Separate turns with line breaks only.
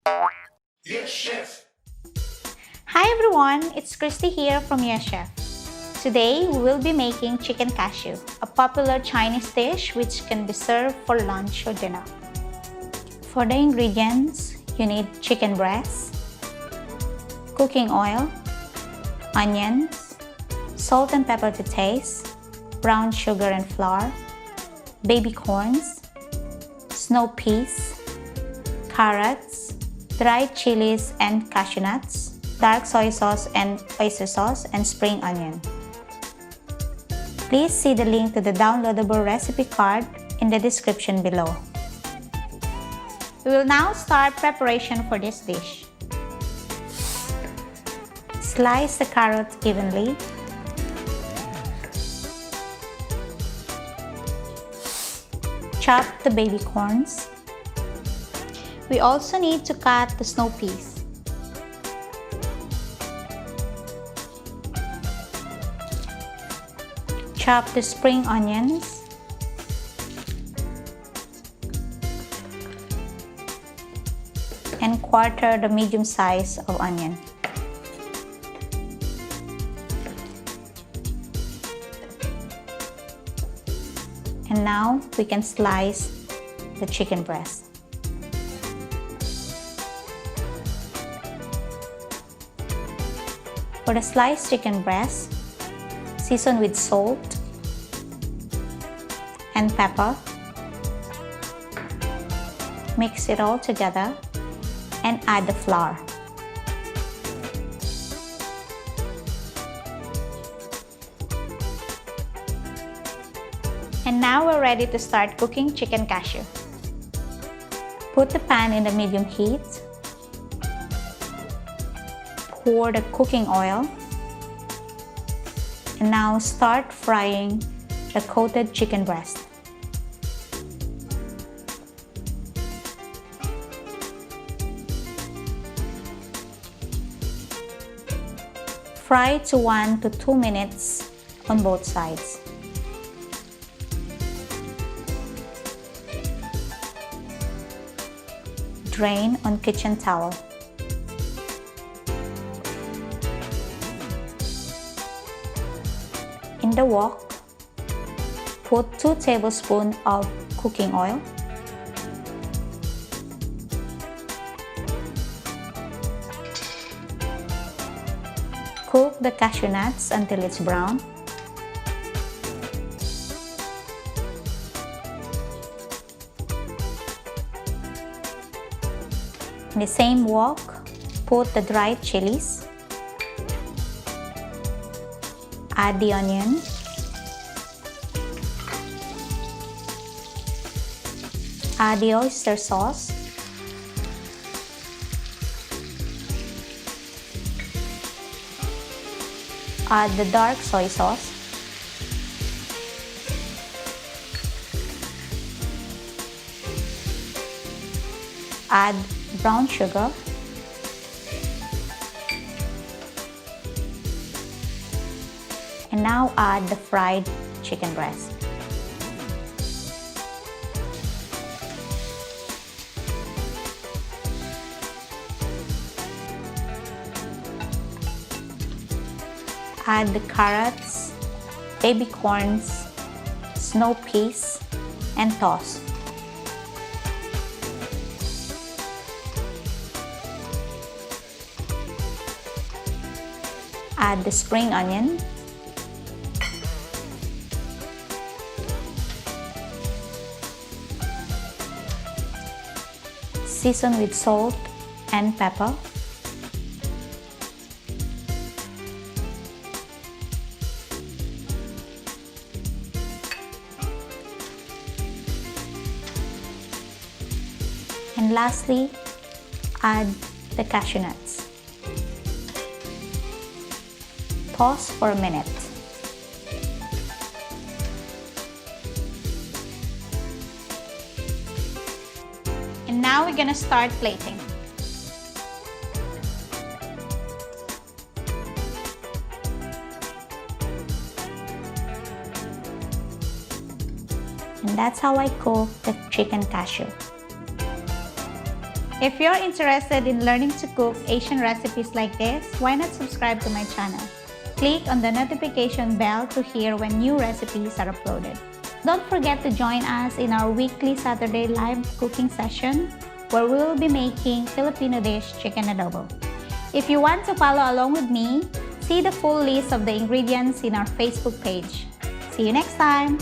Yes, chef.
Hi everyone, it's Christy here from Yes Chef. Today we will be making chicken cashew, a popular Chinese dish which can be served for lunch or dinner. For the ingredients, you need chicken breast, cooking oil, onions, salt and pepper to taste, brown sugar and flour, baby corns, snow peas, carrots, dried chilies and cashew nuts, dark soy sauce and oyster sauce, and spring onion. Please see the link to the downloadable recipe card in the description below. We will now start preparation for this dish. Slice the carrot evenly. Chop the baby corns. We also need to cut the snow peas. Chop the spring onions. And quarter the medium size of onion. And now we can slice the chicken breast. For the sliced chicken breast, season with salt and pepper. Mix it all together and add the flour. And now we're ready to start cooking chicken cashew. Put the pan in the medium heat. Pour the cooking oil. And now start frying the coated chicken breast. Fry to 1 to 2 minutes on both sides. Drain on kitchen towel. In the wok, put 2 tablespoons of cooking oil. Cook the cashew nuts until it's brown. In the same wok, put the dried chilies. Add the onion. Add the oyster sauce. Add the dark soy sauce. Add brown sugar. And now add the fried chicken breast. Add the carrots, baby corns, snow peas, and toss. Add the spring onion. Season with salt and pepper. And lastly, add the cashew nuts. Toss for a minute. And now we're gonna start plating. And that's how I cook the chicken cashew. If you're interested in learning to cook Asian recipes like this, why not subscribe to my channel? Click on the notification bell to hear when new recipes are uploaded. Don't forget to join us in our weekly Saturday live cooking session where we will be making Filipino dish chicken adobo. If you want to follow along with me, see the full list of the ingredients in our Facebook page. See you next time!